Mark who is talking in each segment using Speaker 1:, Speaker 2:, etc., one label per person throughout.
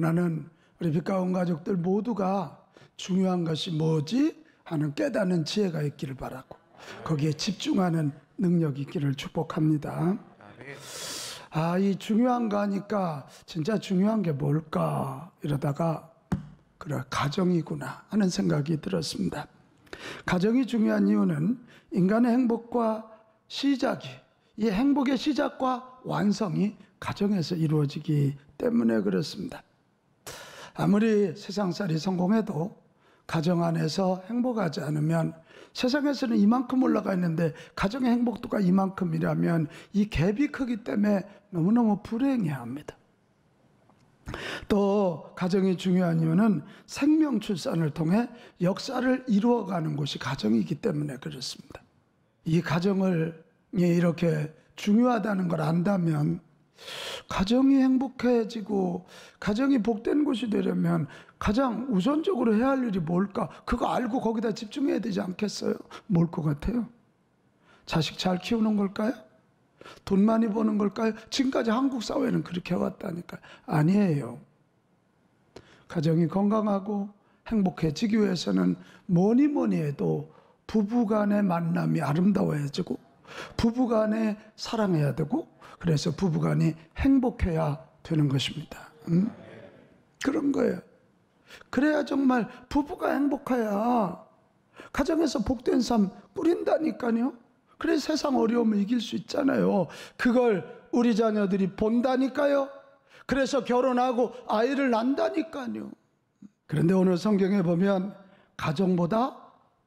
Speaker 1: 나는 우리 빛가운 가족들 모두가 중요한 것이 뭐지 하는 깨닫는 지혜가 있기를 바라고 거기에 집중하는 능력이 있기를 축복합니다. 이 중요한 거 하니까 진짜 중요한 게 뭘까 이러다가 그래 가정이구나 하는 생각이 들었습니다. 가정이 중요한 이유는 인간의 행복과 시작이 이 행복의 시작과 완성이 가정에서 이루어지기 때문에 그렇습니다. 아무리 세상살이 성공해도 가정 안에서 행복하지 않으면 세상에서는 이만큼 올라가 있는데 가정의 행복도가 이만큼이라면 이 갭이 크기 때문에 너무너무 불행해합니다. 또 가정이 중요한 이유는 생명 출산을 통해 역사를 이루어가는 곳이 가정이기 때문에 그렇습니다. 이 가정이 이렇게 중요하다는 걸 안다면 가정이 행복해지고 가정이 복된 곳이 되려면 가장 우선적으로 해야 할 일이 뭘까? 그거 알고 거기다 집중해야 되지 않겠어요? 뭘 것 같아요? 자식 잘 키우는 걸까요? 돈 많이 버는 걸까요? 지금까지 한국 사회는 그렇게 해왔다니까요. 아니에요. 가정이 건강하고 행복해지기 위해서는 뭐니 해도 부부간의 만남이 아름다워야지고 부부간에 사랑해야 되고 그래서 부부간이 행복해야 되는 것입니다. 그런 거예요. 그래야 정말 부부가 행복해야 가정에서 복된 삶 꾸린다니까요. 그래서 세상 어려움을 이길 수 있잖아요. 그걸 우리 자녀들이 본다니까요. 그래서 결혼하고 아이를 낳는다니까요. 그런데 오늘 성경에 보면 가정보다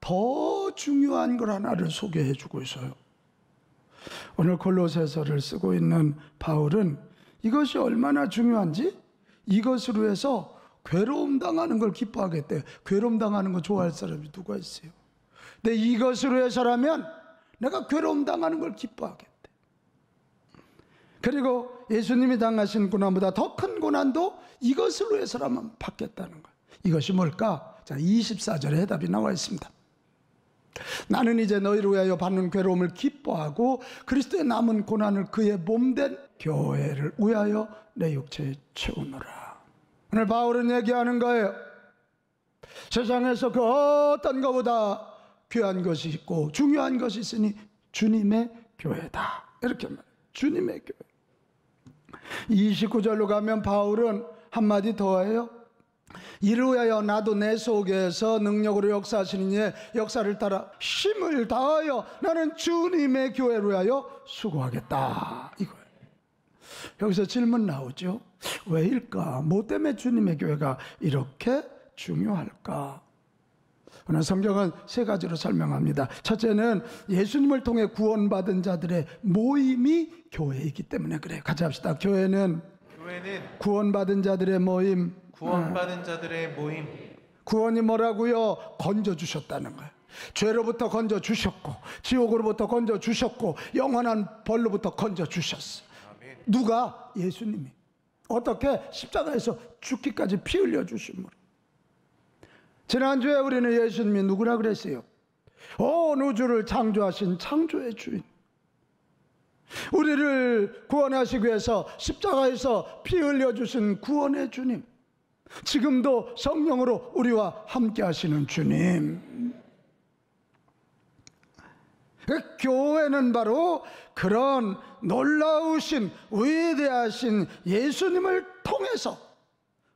Speaker 1: 더 중요한 걸 하나를 소개해 주고 있어요. 오늘 골로새서를 쓰고 있는 바울은 이것이 얼마나 중요한지 이것으로 해서 괴로움 당하는 걸 기뻐하겠대요. 괴로움 당하는 거 좋아할 사람이 누가 있어요? 근데 이것으로 해서라면 내가 괴로움 당하는 걸 기뻐하겠대. 그리고 예수님이 당하신 고난보다 더 큰 고난도 이것으로 해서라면 받겠다는 거예요. 이것이 뭘까? 자, 24절에 해답이 나와 있습니다. 나는 이제 너희를 위하여 받는 괴로움을 기뻐하고 그리스도의 남은 고난을 그의 몸된 교회를 위하여 내 육체에 채우노라. 오늘 바울은 얘기하는 거예요. 세상에서 그 어떤 것보다 귀한 것이 있고 중요한 것이 있으니 주님의 교회다. 이렇게 말해요. 주님의 교회. 29절로 가면 바울은 한마디 더 해요. 이를 위하여 나도 내 속에서 능력으로 역사하시는 이의 역사를 따라 힘을 다하여 나는 주님의 교회를 위하여 수고하겠다. 이거예요. 여기서 질문 나오죠. 왜일까? 뭐 때문에 주님의 교회가 이렇게 중요할까? 오늘 성경은 세 가지로 설명합니다. 첫째는 예수님을 통해 구원받은 자들의 모임이 교회이기 때문에 그래요. 같이 합시다. 교회는 구원받은 자들의 모임.
Speaker 2: 구원받은 자들의 모임.
Speaker 1: 구원이 뭐라고요? 건져주셨다는 거예요. 죄로부터 건져주셨고 지옥으로부터 건져주셨고 영원한 벌로부터 건져주셨어요. 아멘. 누가? 예수님이. 어떻게? 십자가에서 죽기까지 피 흘려주심으로. 지난주에 우리는 예수님이 누구라 그랬어요? 온 우주를 창조하신 창조의 주인, 우리를 구원하시기 위해서 십자가에서 피 흘려주신 구원의 주님, 지금도 성령으로 우리와 함께 하시는 주님. 교회는 바로 그런 놀라우신 위대하신 예수님을 통해서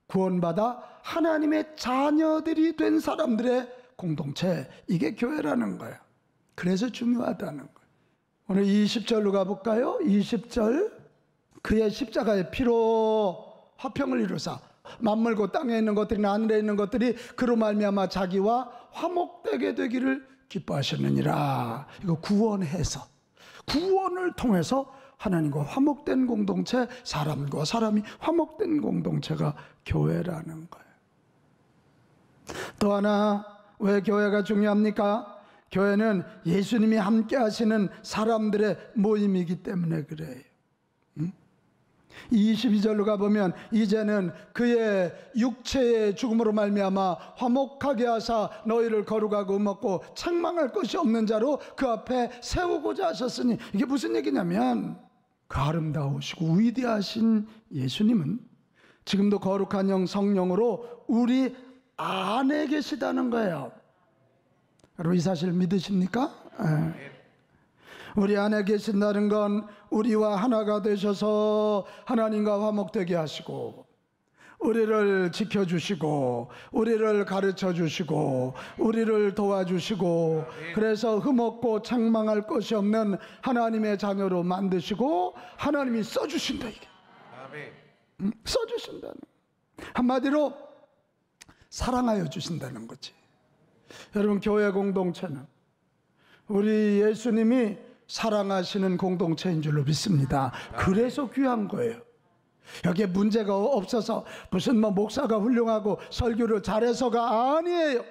Speaker 1: 구원받아 하나님의 자녀들이 된 사람들의 공동체, 이게 교회라는 거예요. 그래서 중요하다는 거예요. 오늘 20절로 가볼까요? 20절. 그의 십자가의 피로 화평을 이루사 만물고 땅에 있는 것들이나 하늘에 있는 것들이 그로 말미암아 자기와 화목되게 되기를 기뻐하셨느니라. 이거 구원해서, 구원을 통해서 하나님과 화목된 공동체, 사람과 사람이 화목된 공동체가 교회라는 거예요. 또 하나, 왜 교회가 중요합니까? 교회는 예수님이 함께 하시는 사람들의 모임이기 때문에 그래요. 22절로 가보면 이제는 그의 육체의 죽음으로 말미암아 화목하게 하사 너희를 거룩하고 음없고 책망할 것이 없는 자로 그 앞에 세우고자 하셨으니, 이게 무슨 얘기냐면 그 아름다우시고 위대하신 예수님은 지금도 거룩한 영 성령으로 우리 안에 계시다는 거예요. 여러분 이 사실 믿으십니까? 우리 안에 계신다는 건 우리와 하나가 되셔서 하나님과 화목되게 하시고 우리를 지켜주시고 우리를 가르쳐주시고 우리를 도와주시고 그래서 흠없고 책망할 것이 없는 하나님의 자녀로 만드시고 하나님이 써주신다. 이게 써주신다는, 한마디로 사랑하여 주신다는 거지. 여러분 교회 공동체는 우리 예수님이 사랑하시는 공동체인 줄로 믿습니다. 그래서 귀한 거예요. 여기에 문제가 없어서 무슨 목사가 훌륭하고 설교를 잘해서가 아니에요.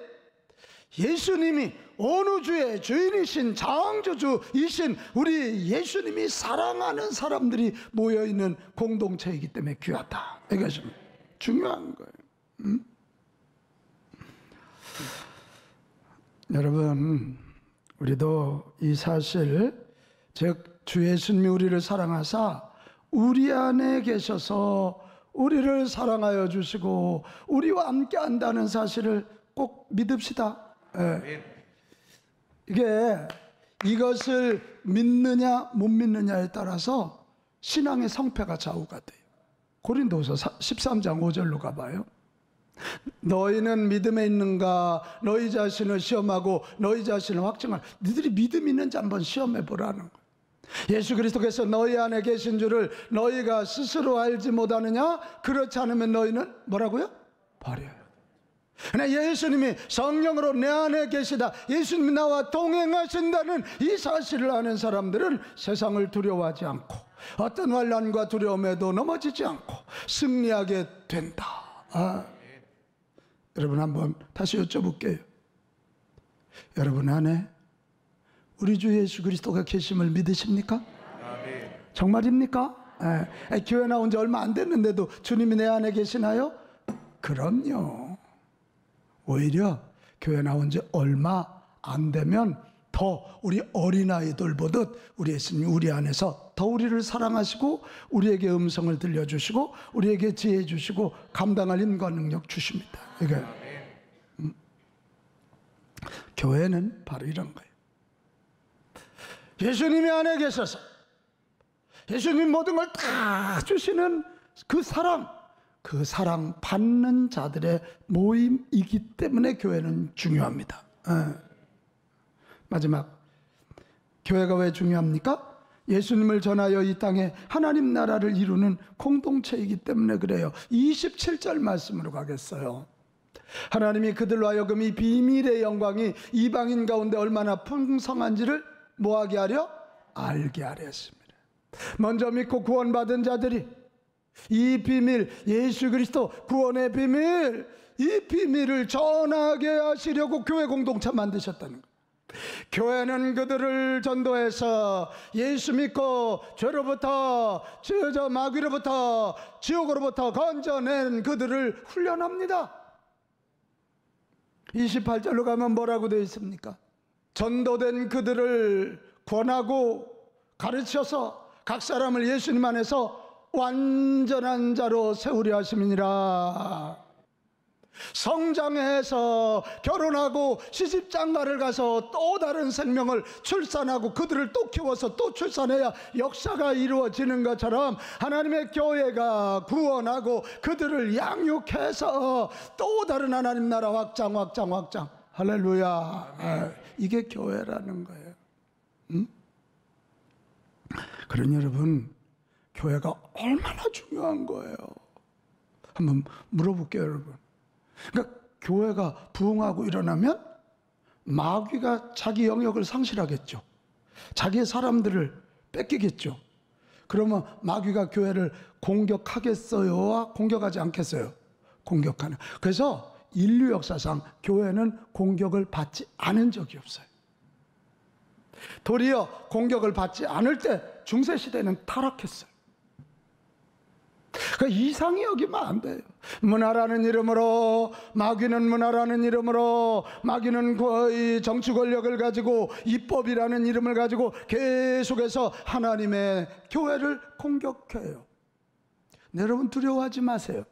Speaker 1: 예수님이 어느 주의 주인이신 창조주이신 우리 예수님이 사랑하는 사람들이 모여있는 공동체이기 때문에 귀하다. 이것이 중요한 거예요. 여러분 우리도 이 사실, 즉 주 예수님이 우리를 사랑하사 우리 안에 계셔서 우리를 사랑하여 주시고 우리와 함께 한다는 사실을 꼭 믿읍시다. 이것을 믿느냐 못 믿느냐에 따라서 신앙의 성패가 좌우가 돼요. 고린도서 13장 5절로 가봐요. 너희는 믿음에 있는가? 너희 자신을 시험하고 너희 자신을 확증하라. 너희들이 믿음 있는지 한번 시험해 보라는 거예요. 예수 그리스도께서 너희 안에 계신 줄을 너희가 스스로 알지 못하느냐? 그렇지 않으면 너희는 뭐라고요? 버려요. 그러나 예수님이 성령으로 내 안에 계시다, 예수님이 나와 동행하신다는 이 사실을 아는 사람들은 세상을 두려워하지 않고 어떤 환난과 두려움에도 넘어지지 않고 승리하게 된다. 여러분 한번 다시 여쭤볼게요. 여러분 안에 우리 주 예수 그리스도가 계심을 믿으십니까? 정말입니까? 교회 나온 지 얼마 안 됐는데도 주님이 내 안에 계시나요? 그럼요. 오히려 교회 나온 지 얼마 안 되면 더 우리 어린아이들 보듯 우리 예수님이 우리 안에서 더 우리를 사랑하시고 우리에게 음성을 들려주시고 우리에게 지혜 주시고 감당할 힘과 능력 주십니다. 이게 교회는 바로 이런 거예요. 예수님이 안에 계셔서 예수님 모든 걸 다 주시는 그 사랑 받는 자들의 모임이기 때문에 교회는 중요합니다. 마지막, 교회가 왜 중요합니까? 예수님을 전하여 이 땅에 하나님 나라를 이루는 공동체이기 때문에 그래요. 27절 말씀으로 가겠어요. 하나님이 그들로 하여금 이 비밀의 영광이 이방인 가운데 얼마나 풍성한지를 뭐하게 하려? 알게 하려 했습니다. 먼저 믿고 구원받은 자들이 이 비밀, 예수 그리스도 구원의 비밀, 이 비밀을 전하게 하시려고 교회 공동체 만드셨다는 거예요. 교회는 그들을 전도해서 예수 믿고 죄로부터, 마귀로부터, 지옥으로부터 건져낸 그들을 훈련합니다. 28절로 가면 뭐라고 되어 있습니까? 전도된 그들을 권하고 가르쳐서 각 사람을 예수님 안에서 완전한 자로 세우려 하심이니라. 성장해서 결혼하고 시집장가를 가서 또 다른 생명을 출산하고 그들을 또 키워서 또 출산해야 역사가 이루어지는 것처럼 하나님의 교회가 구원하고 그들을 양육해서 또 다른 하나님 나라 확장. 할렐루야. 이게 교회라는 거예요. 그러니 여러분, 교회가 얼마나 중요한 거예요. 한번 물어볼게요, 여러분. 그러니까 교회가 부흥하고 일어나면 마귀가 자기 영역을 상실하겠죠. 자기의 사람들을 뺏기겠죠. 그러면 마귀가 교회를 공격하겠어요? 공격하지 않겠어요? 공격하는. 그래서 인류 역사상 교회는 공격을 받지 않은 적이 없어요. 도리어 공격을 받지 않을 때 중세시대는 타락했어요. 그러니까 이상히 여기면 안 돼요. 문화라는 이름으로, 마귀는 문화라는 이름으로, 마귀는 거의 정치 권력을 가지고 입법이라는 이름을 가지고 계속해서 하나님의 교회를 공격해요. 여러분 두려워하지 마세요.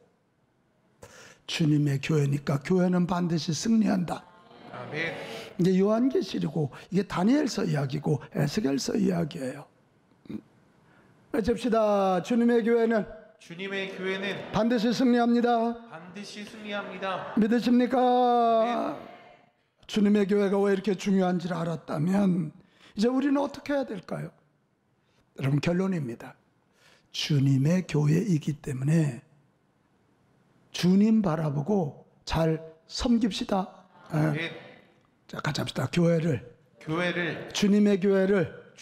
Speaker 1: 주님의 교회니까 교회는 반드시 승리한다.
Speaker 2: 아멘.
Speaker 1: 이제 요한계시이고 이게 다니엘서 이야기고 에스겔서 이야기예요. 외칩시다. 주님의 교회는
Speaker 2: 주님의 교회는
Speaker 1: 반드시 승리합니다.
Speaker 2: 반드시 승리합니다.
Speaker 1: 믿으십니까? 주님의 교회가 왜 이렇게 중요한지를 알았다면 이제 우리는 어떻게 해야 될까요? 여러분, 결론입니다. 주님의 교회이기 때문에 주님 바라보고 잘 섬깁시다.
Speaker 2: 아멘.
Speaker 1: 자, 같이 합시다. 교회를, 주님의 교회를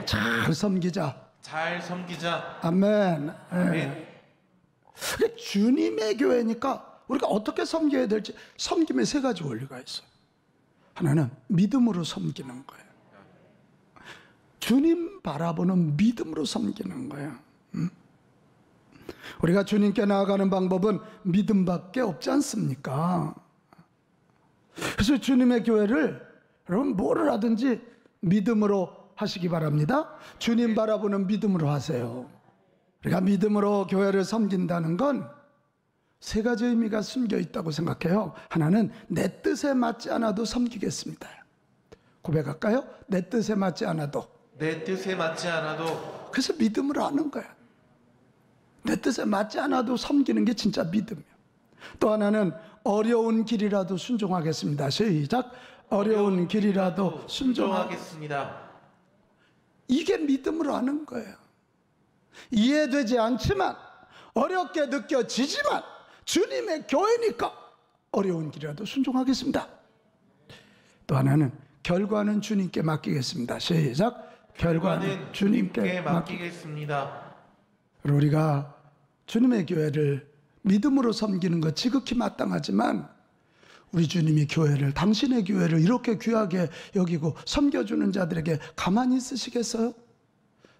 Speaker 2: 잘
Speaker 1: 섬기자.
Speaker 2: 잘 섬기자.
Speaker 1: 아멘.
Speaker 2: 아멘.
Speaker 1: 주님의 교회니까 우리가 어떻게 섬겨야 될지, 섬김에 세 가지 원리가 있어요. 하나는 믿음으로 섬기는 거예요. 주님 바라보는 믿음으로 섬기는 거예요. 우리가 주님께 나아가는 방법은 믿음밖에 없지 않습니까? 그래서 주님의 교회를 여러분 뭐를 하든지 믿음으로 하시기 바랍니다. 주님 바라보는 믿음으로 하세요. 우리가 믿음으로 교회를 섬긴다는 건 세 가지 의미가 숨겨 있다고 생각해요. 하나는 내 뜻에 맞지 않아도 섬기겠습니다. 고백할까요? 내 뜻에 맞지 않아도.
Speaker 2: 내 뜻에 맞지 않아도.
Speaker 1: 그래서 믿음으로 하는 거야. 내 뜻에 맞지 않아도 섬기는 게 진짜 믿음이에요. 또 하나는 어려운 길이라도 순종하겠습니다. 시작. 어려운 길이라도 순종하겠습니다. 이게 믿음으로 하는 거예요. 이해되지 않지만, 어렵게 느껴지지만 주님의 교회니까 어려운 길이라도 순종하겠습니다. 또 하나는 결과는 주님께 맡기겠습니다. 시작. 결과는 주님께 맡기겠습니다. 우리가 주님의 교회를 믿음으로 섬기는 것 지극히 마땅하지만 우리 주님이 교회를, 당신의 교회를 이렇게 귀하게 여기고 섬겨주는 자들에게 가만히 있으시겠어요?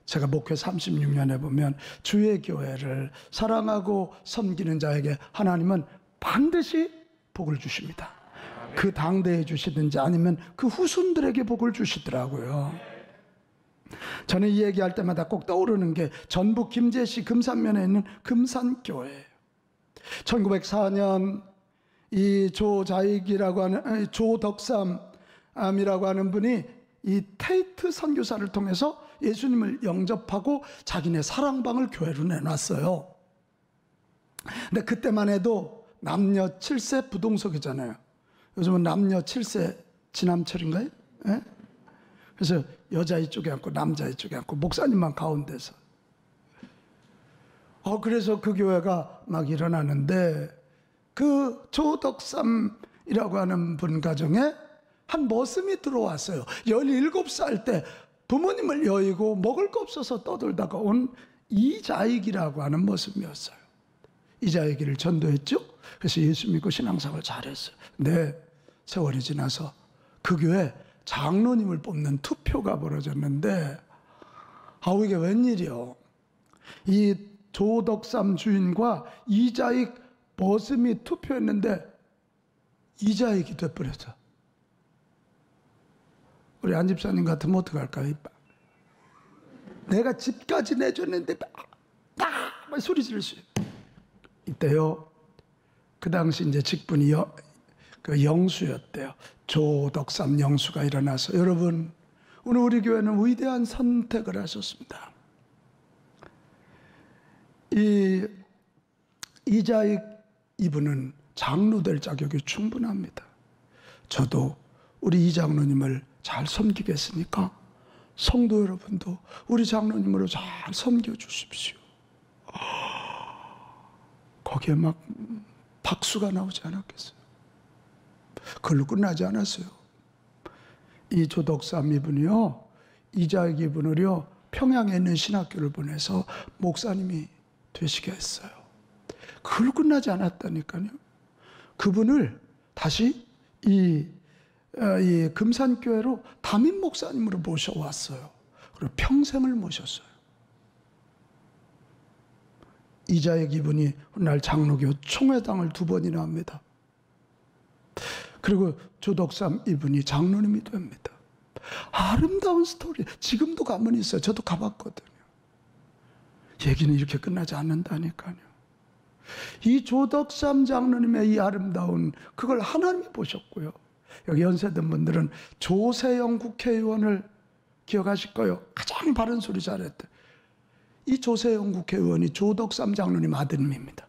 Speaker 1: 제가 목회 36년에 보면 주의 교회를 사랑하고 섬기는 자에게 하나님은 반드시 복을 주십니다. 그 당대에 주시든지 아니면 그 후손들에게 복을 주시더라고요. 저는 이 얘기할 때마다 꼭 떠오르는 게 전북 김제시 금산면에 있는 금산교회예요. 1904년 이 조자익이라고 하는, 조덕삼이라고 하는 분이 이 테이트 선교사를 통해서 예수님을 영접하고 자기네 사랑방을 교회로 내놨어요. 근데 그때만 해도 남녀 7세 부동석이잖아요. 요즘은 남녀 7세 지남철인가요? 네? 그래서 여자 이쪽에 앉고 남자 이쪽에 앉고 목사님만 가운데서. 그래서 그 교회가 막 일어나는데 그 조덕삼이라고 하는 분 가정에 한 머슴이 들어왔어요. 17살 때 부모님을 여의고 먹을 거 없어서 떠돌다가 온 이자익이라고 하는 머슴이었어요. 이자익이를 전도했죠. 그래서 예수 믿고 신앙생활 잘했어요. 근데 세월이 지나서 그 교회 장로님을 뽑는 투표가 벌어졌는데 이게 웬일이요. 이 조덕삼 주인과 이자익 머슴이 투표했는데 이자익이 돼버렸어. 우리 안 집사님 같으면 어떡할까요? 내가 집까지 내줬는데 막 소리 지르세요. 이때요. 그 당시 이제 직분이 그 영수였대요. 조덕삼 영수가 일어나서, 여러분, 오늘 우리 교회는 위대한 선택을 하셨습니다. 이자익 이분은 장로 될 자격이 충분합니다. 저도 우리 이 장로님을 잘 섬기겠습니까? 성도 여러분도 우리 장로님으로 잘 섬겨주십시오. 거기에 막 박수가 나오지 않았겠어요? 그걸로 끝나지 않았어요. 이 조덕삼 이분이요, 이자익 이분을요, 평양에 있는 신학교를 보내서 목사님이 되시게 했어요. 그걸로 끝나지 않았다니까요. 그분을 다시 이 금산교회로 담임 목사님으로 모셔왔어요. 그리고 평생을 모셨어요. 이자익 이분이 훗날 장로교 총회당을 2번이나 합니다. 그리고 조덕삼 이분이 장로님이 됩니다. 아름다운 스토리. 지금도 가만히 있어요. 저도 가봤거든요. 얘기는 이렇게 끝나지 않는다니까요. 이 조덕삼 장로님의 이 아름다운 그걸 하나님이 보셨고요. 여기 연세든 분들은 조세영 국회의원을 기억하실 거예요. 가장 바른 소리 잘했대. 이 조세영 국회의원이 조덕삼 장로님 아드님입니다.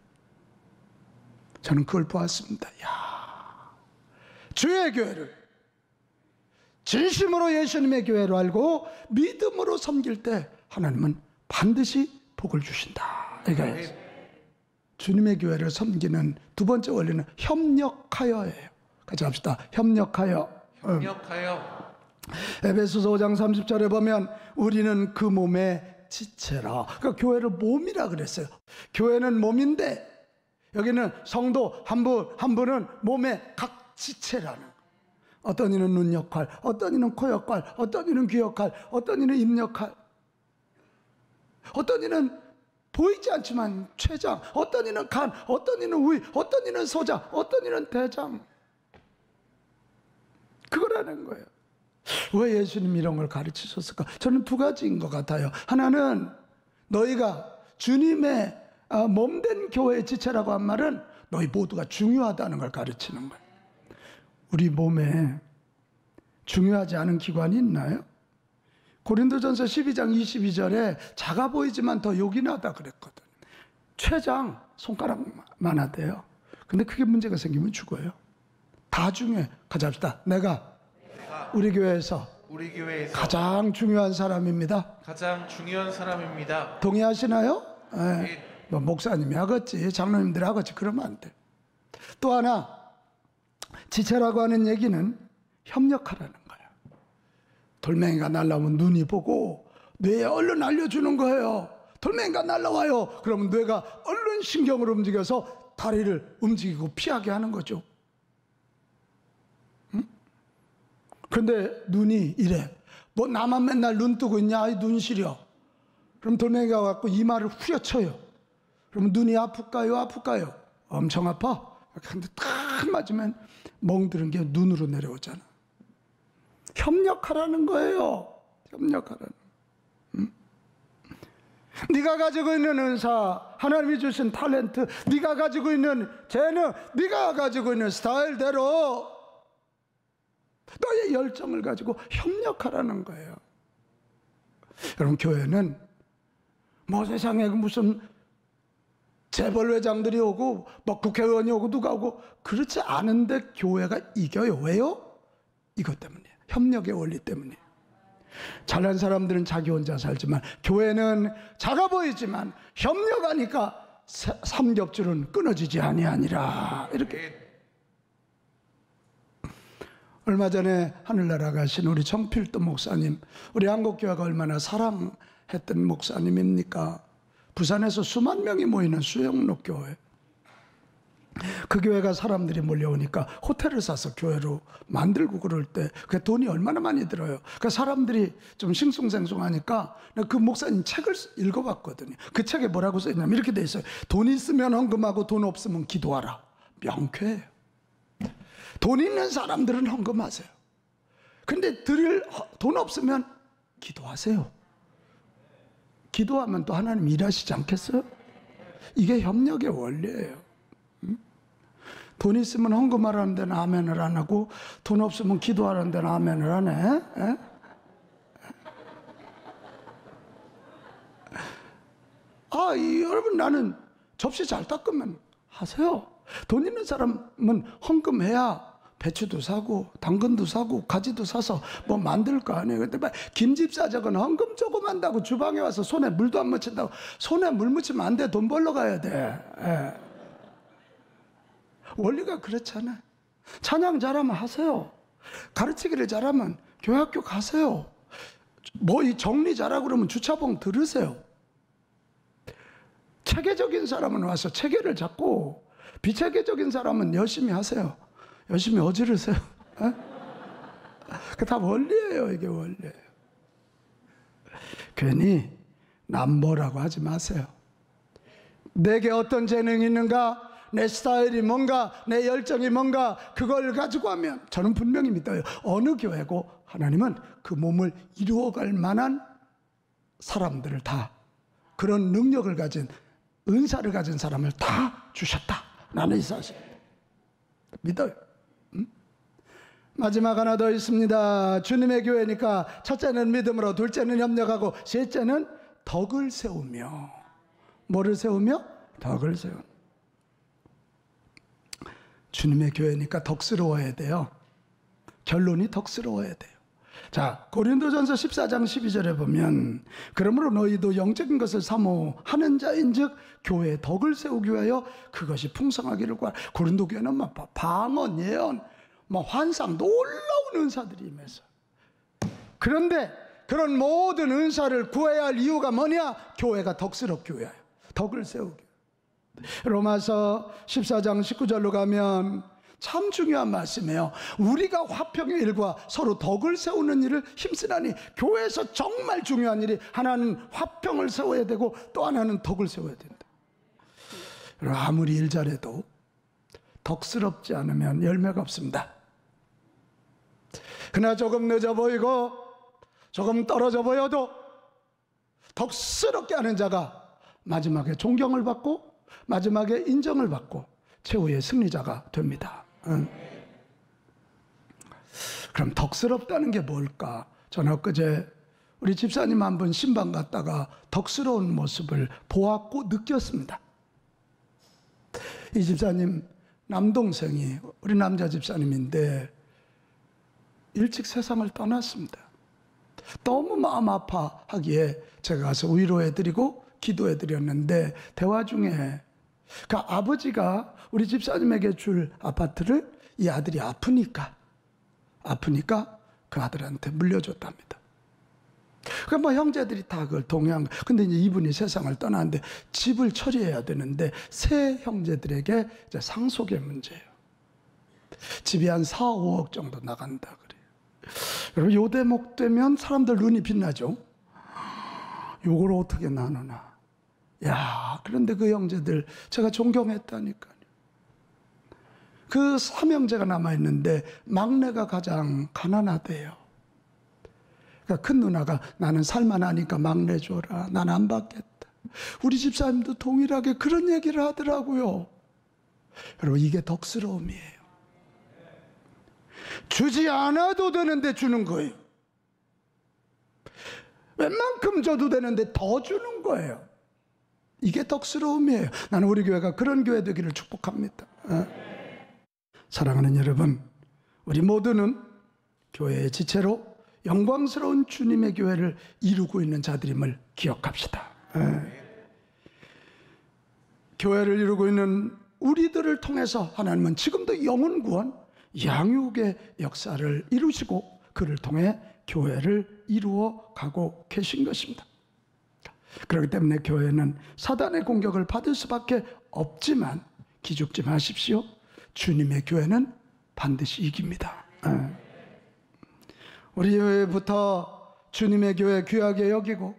Speaker 1: 저는 그걸 보았습니다. 야, 주의 교회를 진심으로 예수님의 교회로 알고 믿음으로 섬길 때 하나님은 반드시 복을 주신다. 이거예요. 주님의 교회를 섬기는 두 번째 원리는 협력하여예요. 같이 합시다. 협력하여.
Speaker 2: 협력하여.
Speaker 1: 에베소서 5장 30절에 보면 우리는 그 몸의 지체라. 그러니까 교회를 몸이라 그랬어요. 교회는 몸인데 여기는 성도 한 분은 몸의 각 지체라는. 어떤 이는 눈 역할, 어떤 이는 코 역할, 어떤 이는 귀 역할, 어떤 이는 입 역할, 어떤 이는 보이지 않지만 췌장, 어떤 이는 간, 어떤 이는 위, 어떤 이는 소장, 어떤 이는 대장. 그거라는 거예요. 왜 예수님이 이런 걸 가르치셨을까? 저는 두 가지인 것 같아요. 하나는 너희가 주님의 몸된 교회의 지체라고 한 말은 너희 모두가 중요하다는 걸 가르치는 거예요. 우리 몸에 중요하지 않은 기관이 있나요? 고린도전서 12장 22절에 작아 보이지만 더 요긴하다 그랬거든. 췌장 손가락만 하대요. 근데 그게 문제가 생기면 죽어요. 다 중요해. 가져갑시다. 내가 우리 교회에서 가장 중요한 사람입니다.
Speaker 2: 가장 중요한 사람입니다.
Speaker 1: 동의하시나요? 네. 뭐 목사님이 하겠지, 장로님들이 하겠지. 그러면 안 돼. 또 하나, 지체라고 하는 얘기는 협력하라는 거예요. 돌멩이가 날라오면 눈이 보고 뇌에 얼른 알려주는 거예요. 돌멩이가 날라와요. 그러면 뇌가 얼른 신경을 움직여서 다리를 움직이고 피하게 하는 거죠. 응? 그런데 눈이 이래. 뭐 나만 맨날 눈 뜨고 있냐? 눈 시려. 그럼 돌멩이가 와서 이마를 후려쳐요. 그럼 눈이 아플까요? 아플까요? 엄청 아파. 근데 딱 맞으면 멍드는 게 눈으로 내려오잖아. 협력하라는 거예요. 협력하라는. 네가 가지고 있는 은사, 하나님이 주신 탤런트, 네가 가지고 있는 재능, 네가 가지고 있는 스타일대로 너의 열정을 가지고 협력하라는 거예요. 여러분, 교회는 뭐 세상에 무슨 재벌회장들이 오고 뭐 국회의원이 오고 누가 오고 그렇지 않은데 교회가 이겨요. 왜요? 이것 때문이에요. 협력의 원리 때문이에요. 잘난 사람들은 자기 혼자 살지만 교회는 작아 보이지만 협력하니까 삼겹줄은 끊어지지 아니하니라. 이렇게. 얼마 전에 하늘나라 가신 우리 정필도 목사님, 우리 한국교회가 얼마나 사랑했던 목사님입니까? 부산에서 수만 명이 모이는 수영로 교회. 그 교회가 사람들이 몰려오니까 호텔을 사서 교회로 만들고 그럴 때 그 돈이 얼마나 많이 들어요. 그 사람들이 좀 싱숭생숭하니까 그 목사님 책을 읽어봤거든요. 그 책에 뭐라고 써있냐면 이렇게 돼 있어요. 돈 있으면 헌금하고 돈 없으면 기도하라. 명쾌해요. 돈 있는 사람들은 헌금하세요. 근데 드릴 돈 없으면 기도하세요. 기도하면 또 하나님 일하시지 않겠어요? 이게 협력의 원리예요. 돈 있으면 헌금하라는 데는 아멘을 안 하고 돈 없으면 기도하라는 데는 아멘을 안 해. 여러분, 나는 접시 잘 닦으면 하세요. 돈 있는 사람은 헌금해야 배추도 사고 당근도 사고 가지도 사서 뭐 만들 거 아니에요. 근데 김집사적은 헌금 조금 한다고 주방에 와서 손에 물도 안 묻힌다고. 손에 물 묻히면 안 돼. 돈 벌러 가야 돼. 원리가 그렇잖아요. 찬양 잘하면 하세요. 가르치기를 잘하면 교회학교 가세요. 뭐 이 정리 잘하고 그러면 주차봉 들으세요. 체계적인 사람은 와서 체계를 잡고 비체계적인 사람은 열심히 하세요. 열심히 어지르세요. 그 다 원리예요. 이게 원리예요. 괜히 남보라고 하지 마세요. 내게 어떤 재능이 있는가, 내 스타일이 뭔가, 내 열정이 뭔가, 그걸 가지고 하면 저는 분명히 믿어요. 어느 교회고 하나님은 그 몸을 이루어갈 만한 사람들을 다, 그런 능력을 가진 은사를 가진 사람을 다 주셨다. 나는 이 사실 믿어요. 마지막 하나 더 있습니다. 주님의 교회니까 첫째는 믿음으로, 둘째는 협력하고, 셋째는 덕을 세우며. 뭐를 세우며? 덕을 세우며. 주님의 교회니까 덕스러워야 돼요. 결론이 덕스러워야 돼요. 자, 고린도전서 14장 12절에 보면, 그러므로 너희도 영적인 것을 사모하는 자인즉 교회의 덕을 세우기 위하여 그것이 풍성하기를 구하라. 고린도 교회는 막 방언, 예언, 환상, 놀라운 은사들이 임해서. 그런데 그런 모든 은사를 구해야 할 이유가 뭐냐? 교회가 덕스럽기 위하여, 덕을 세우기. 로마서 14장 19절로 가면 참 중요한 말씀이에요. 우리가 화평의 일과 서로 덕을 세우는 일을 힘쓰나니, 교회에서 정말 중요한 일이, 하나는 화평을 세워야 되고 또 하나는 덕을 세워야 된다. 아무리 일 잘해도 덕스럽지 않으면 열매가 없습니다. 그러나 조금 늦어 보이고 조금 떨어져 보여도 덕스럽게 하는 자가 마지막에 존경을 받고 마지막에 인정을 받고 최후의 승리자가 됩니다. 그럼 덕스럽다는 게 뭘까? 저는 엊그제 우리 집사님 한 분 신방 갔다가 덕스러운 모습을 보았고 느꼈습니다. 이 집사님 남동생이 우리 남자 집사님인데 일찍 세상을 떠났습니다. 너무 마음 아파하기에 제가 가서 위로해드리고 기도해드렸는데, 대화 중에 그 아버지가 우리 집사님에게 줄 아파트를 이 아들이 아프니까 그 아들한테 물려줬답니다. 그러니까 형제들이 다 그걸 동의한 거예요. 근데 이제 이분이 세상을 떠나는데 집을 처리해야 되는데 세 형제들에게 이제 상속의 문제예요. 집이 한 4, 5억 정도 나간다 그래요. 여러분, 요 대목 되면 사람들 눈이 빛나죠. 요걸 어떻게 나누나. 야, 그런데 그 형제들 제가 존경했다니까요. 그 3형제가 남아있는데 막내가 가장 가난하대요. 그러니까 큰 누나가 나는 살만하니까 막내 줘라. 난 안 받겠다. 우리 집사님도 동일하게 그런 얘기를 하더라고요. 여러분, 이게 덕스러움이에요. 주지 않아도 되는데 주는 거예요. 웬만큼 줘도 되는데 더 주는 거예요. 이게 덕스러움이에요. 나는 우리 교회가 그런 교회 되기를 축복합니다. 사랑하는 여러분, 우리 모두는 교회의 지체로 영광스러운 주님의 교회를 이루고 있는 자들임을 기억합시다. 교회를 이루고 있는 우리들을 통해서 하나님은 지금도 영혼 구원, 양육의 역사를 이루시고 그를 통해 교회를 이루어 가고 계신 것입니다. 그렇기 때문에 교회는 사단의 공격을 받을 수밖에 없지만 기죽지 마십시오. 주님의 교회는 반드시 이깁니다. 우리 교회부터 주님의 교회 귀하게 여기고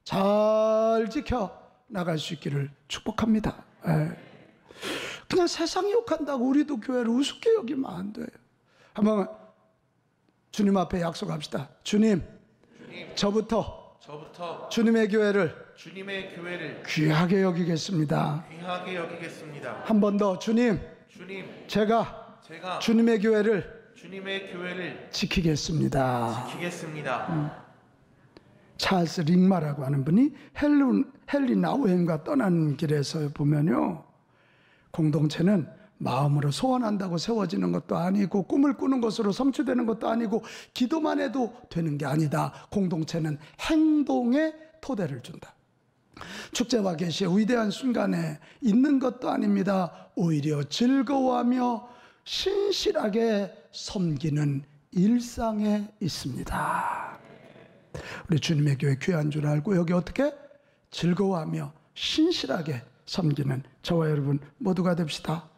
Speaker 1: 잘 지켜 나갈 수 있기를 축복합니다. 그냥 세상이 욕한다고 우리도 교회를 우습게 여기면 안 돼요. 한번 주님 앞에 약속합시다. 주님, 저부터 주님의 교회를 귀하게 여기겠습니다. 한 번 더, 주님, 제가 주님의 교회를 지키겠습니다. 찰스 링마라고 하는 분이 헨리 나우햄과 떠나는 길에서 보면요, 공동체는 마음으로 소원한다고 세워지는 것도 아니고 꿈을 꾸는 것으로 성취되는 것도 아니고 기도만 해도 되는 게 아니다. 공동체는 행동의 토대를 준다. 축제와 계시의 위대한 순간에 있는 것도 아닙니다. 오히려 즐거워하며 신실하게 섬기는 일상에 있습니다. 우리 주님의 교회 귀한 줄 알고 여기 어떻게 즐거워하며 신실하게 섬기는 저와 여러분 모두가 됩시다.